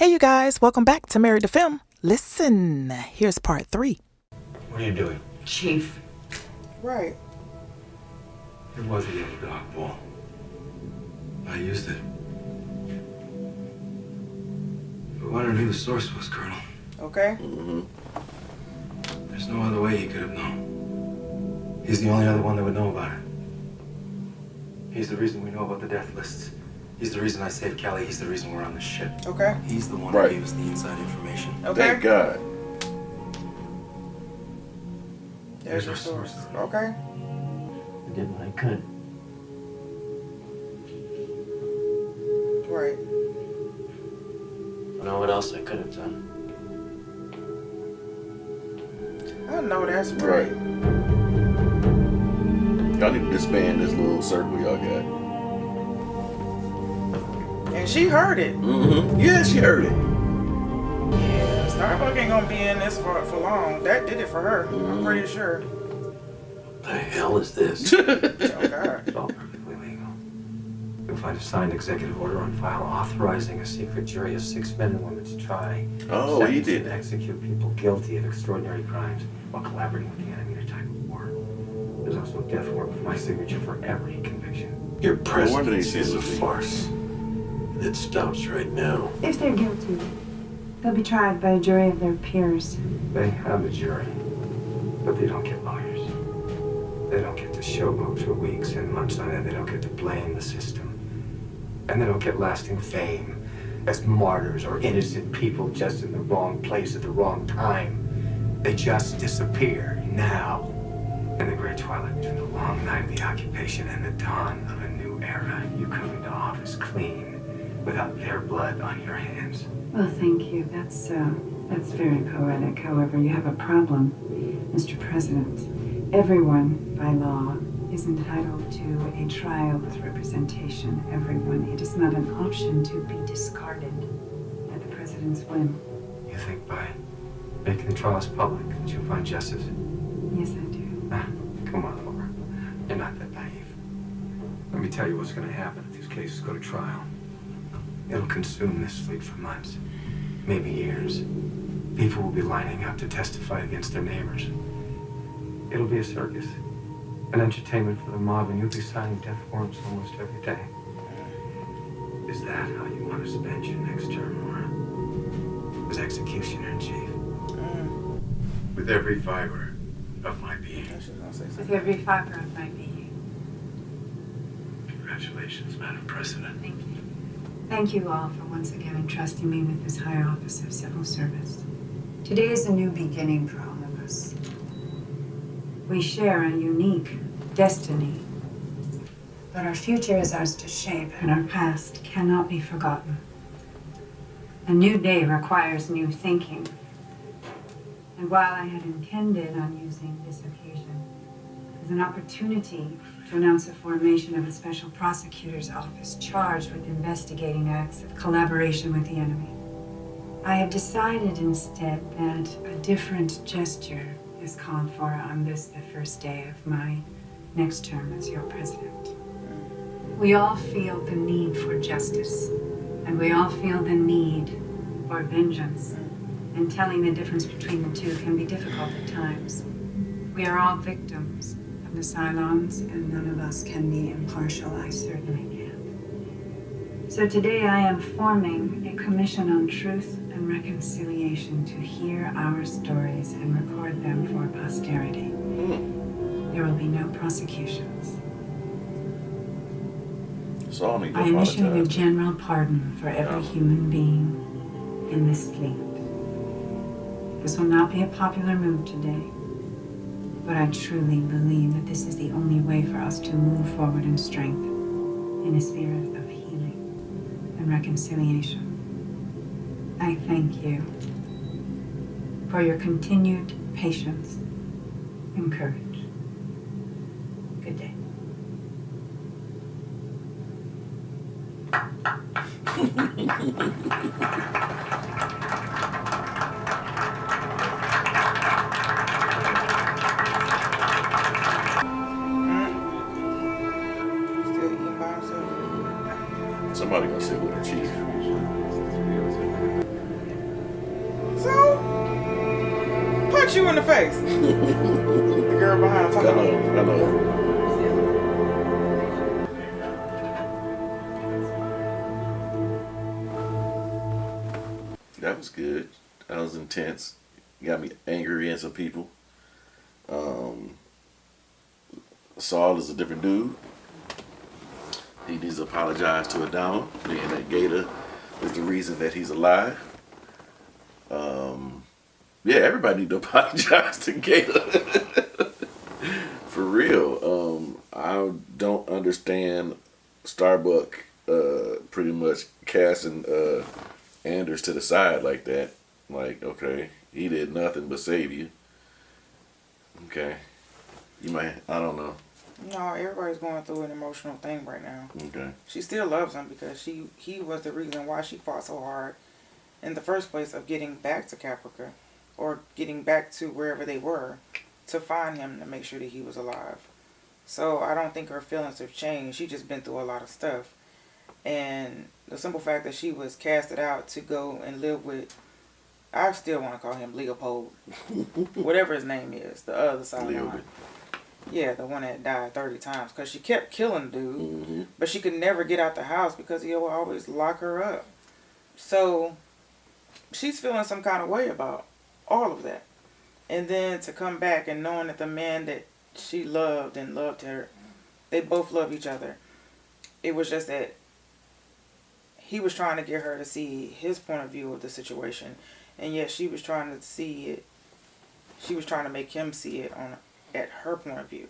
Hey you guys, welcome back to Married to Film. Listen, here's part 3. What are you doing? Chief. Right. It was a yellow dog ball. I used it. But I wanted to know who the source was, Colonel. Okay. There's no other way he could have known. He's the only other one that would know about it. He's the reason we know about the death lists. He's the reason I saved Callie. He's the reason we're on this ship. Okay. He's the one who gave us the inside information. Okay. Thank God. There's your source. Okay. I did what I could. Right. I don't know what else I could have done. I know that's right. Y'all need to disband this little circle y'all got. And she heard it. Yeah, she heard it. Yeah, Starbuck ain't gonna be in this for long. That did it for her. I'm pretty sure. The hell is this? Oh God. It's all perfectly legal. You'll find a signed executive order on file authorizing a secret jury of 6 men and women to try, Oh, he sentence, did. and execute people guilty of extraordinary crimes while collaborating with the enemy in a time of war. There's also a death warrant with my signature for every conviction. Your wonder they presidency is a said- farce. It stops right now. If they're guilty, they'll be tried by a jury of their peers. They have a jury, but they don't get lawyers. They don't get to showboat for weeks and months on end. They don't get to blame the system. And they don't get lasting fame as martyrs or innocent people just in the wrong place at the wrong time. They just disappear now in the great twilight between the long night of the occupation and the dawn of a new era. You come into office clean, without their blood on your hands. Well, thank you. That's very poetic. However, you have a problem, Mr. President. Everyone, by law, is entitled to a trial with representation. Everyone. It is not an option to be discarded at the president's whim. You think by making the trials public that you'll find justice? Yes, I do. Ah, come on, Laura. You're not that naive. Let me tell you what's going to happen if these cases go to trial. It'll consume this fleet for months, maybe years. People will be lining up to testify against their neighbors. It'll be a circus, an entertainment for the mob, and you'll be signing death warrants almost every day. Is that how you want to spend your next term, Laura? As executioner in chief? With every fiber of my being. With every fiber of my being. Congratulations, Madam President. Thank you. Thank you all for once again entrusting me with this high office of civil service. Today is a new beginning for all of us. We share a unique destiny, but our future is ours to shape, and our past cannot be forgotten. A new day requires new thinking. And while I had intended on using this occasion as an opportunity to announce the formation of a special prosecutor's office charged with investigating acts of collaboration with the enemy, I have decided instead that a different gesture is called for on this, the first day of my next term as your president. We all feel the need for justice, and we all feel the need for vengeance, and telling the difference between the two can be difficult at times. We are all victims of the Cylons, and none of us can be impartial. I certainly can't. So today I am forming a commission on truth and reconciliation to hear our stories and record them for posterity. There will be no prosecutions. Saul need to I am issuing a apologize. general pardon for every human being in this fleet. This will not be a popular move today, but I truly believe that this is the only way for us to move forward in strength, in a spirit of healing and reconciliation. I thank you for your continued patience and courage. Good day. Still eating by himself. Somebody gonna sit with her chief. punch you in the face. The girl behind I talking. know. That was good. That was intense. Got me angry at some people. Saul is a different dude. He needs to apologize to Adama, being that Gator is the reason that he's alive. Yeah, everybody need to apologize to Gator. For real. I don't understand Starbuck pretty much casting Anders to the side like that. Like, okay, he did nothing but save you. Okay. You might, I don't know. No, everybody's going through an emotional thing right now. Okay. She still loves him because he was the reason why she fought so hard in the first place of getting back to Caprica or getting back to wherever they were to find him to make sure that he was alive. So I don't think her feelings have changed. She just been through a lot of stuff. And the simple fact that she was casted out to go and live with, I still want to call him Leopold. Whatever his name is. The other side line. Yeah, the one that died 30 times. Because she kept killing dude. Mm-hmm. But she could never get out the house because he would always lock her up. So she's feeling some kind of way about all of that. And then to come back and knowing that the man that she loved and loved her, they both love each other. It was just that he was trying to get her to see his point of view of the situation. And yet she was trying to see it. She was trying to make him see it at her point of view.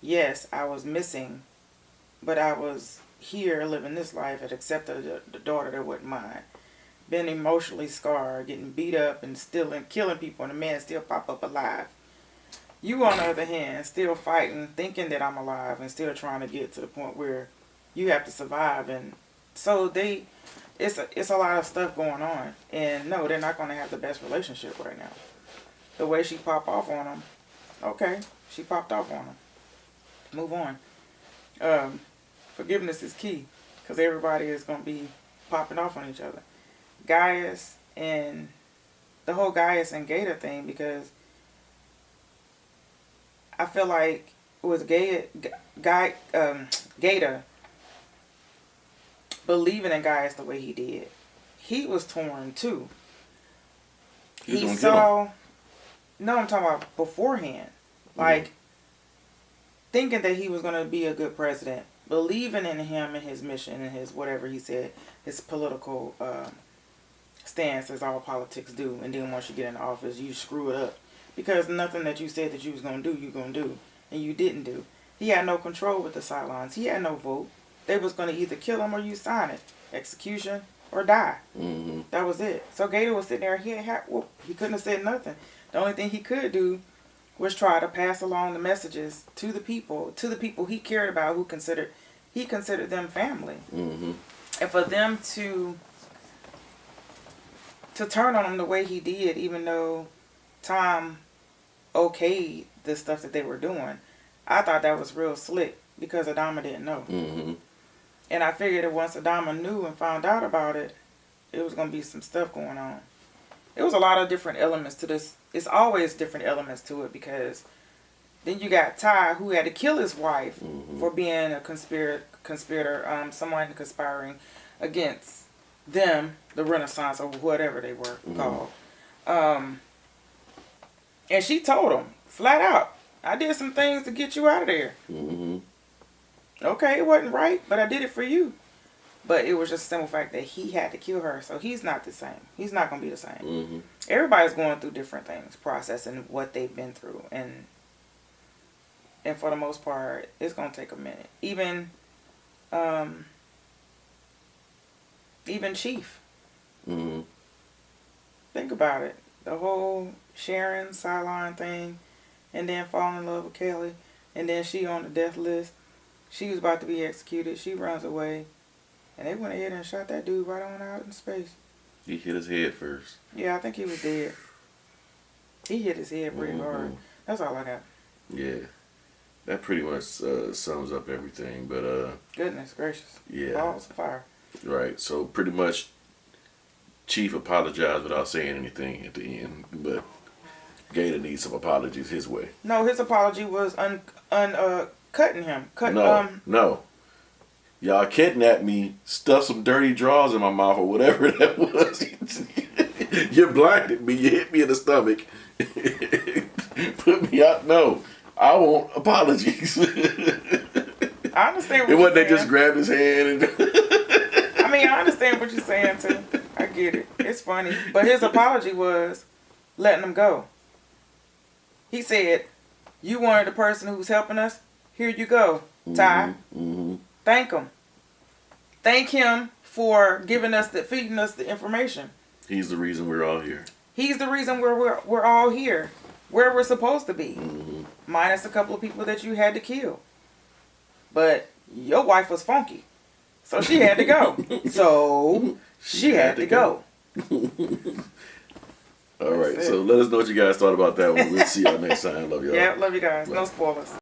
Yes, I was missing, but I was here living this life and accepted the daughter that wasn't mine. Been emotionally scarred, getting beat up and killing people, and the man still pop up alive. You, on the other hand, still fighting, thinking that I'm alive, and still trying to get to the point where you have to survive. And so it's a lot of stuff going on. And no, they're not going to have the best relationship right now. The way she popped off on him, okay, she popped off on him. Move on. Forgiveness is key, because everybody is going to be popping off on each other. Gaius and the whole Gaius and Gator thing, because I feel like with Gator believing in Gaius the way he did, he was torn too. He saw, no, I'm talking about beforehand, like thinking that he was going to be a good president, believing in him and his mission and his whatever he said, his political stance, as all politics do. And then once you get in office, you screw it up, because nothing that you said that you was going to do, you're going to do, and you didn't do. He had no control with the Cylons. He had no vote. They was going to either kill him or you sign it, execution or die. Mm-hmm. That was it. So Gator was sitting there. He couldn't have said nothing. The only thing he could do was try to pass along the messages to the people he cared about, he considered them family. Mm-hmm. And for them to turn on him the way he did, even though Tom okayed the stuff that they were doing, I thought that was real slick, because Adama didn't know. Mm-hmm. And I figured that once Adama knew and found out about it, it was going to be some stuff going on. It was a lot of different elements to this. It's always different elements to it, because then you got Tigh, who had to kill his wife for being a conspirator, someone conspiring against them, the Renaissance, or whatever they were called. And she told him flat out, I did some things to get you out of there. Mm-hmm. Okay, it wasn't right, but I did it for you. But it was just a simple fact that he had to kill her, so he's not the same. He's not going to be the same. Mm-hmm. Everybody's going through different things, processing what they've been through. And for the most part, it's going to take a minute. Even Chief. Mm-hmm. Think about it. The whole Sharon, Cylon thing, and then falling in love with Kelly, and then she on the death list. She was about to be executed. She runs away. And they went ahead and shot that dude right on out in space. He hit his head first. Yeah, I think he was dead. He hit his head pretty hard. That's all I got. Yeah. That pretty much sums up everything. But Goodness gracious. yeah. Balls of fire. Right. So pretty much Chief apologized without saying anything at the end. But Gator needs some apologies his way. No, his apology was cutting him. No. Y'all kidnapped me, stuffed some dirty drawers in my mouth or whatever that was. You blinded me. You hit me in the stomach. Put me out. No, I want apologies. I understand what it you're wasn't they saying. just grabbed his hand and I mean, I understand what you're saying too. I get it. It's funny. But his apology was letting him go. He said, you wanted the person who's helping us? Here you go, Tigh. Mm-hmm. Thank him. Thank him for feeding us the information. He's the reason we're all here. He's the reason we're all here. Where we're supposed to be. Mm-hmm. Minus a couple of people that you had to kill. But your wife was funky. So she had to go. So she had to go. All right. So let us know what you guys thought about that one. We'll see y'all next time. Love y'all. Yeah, love you guys. Bye. No spoilers.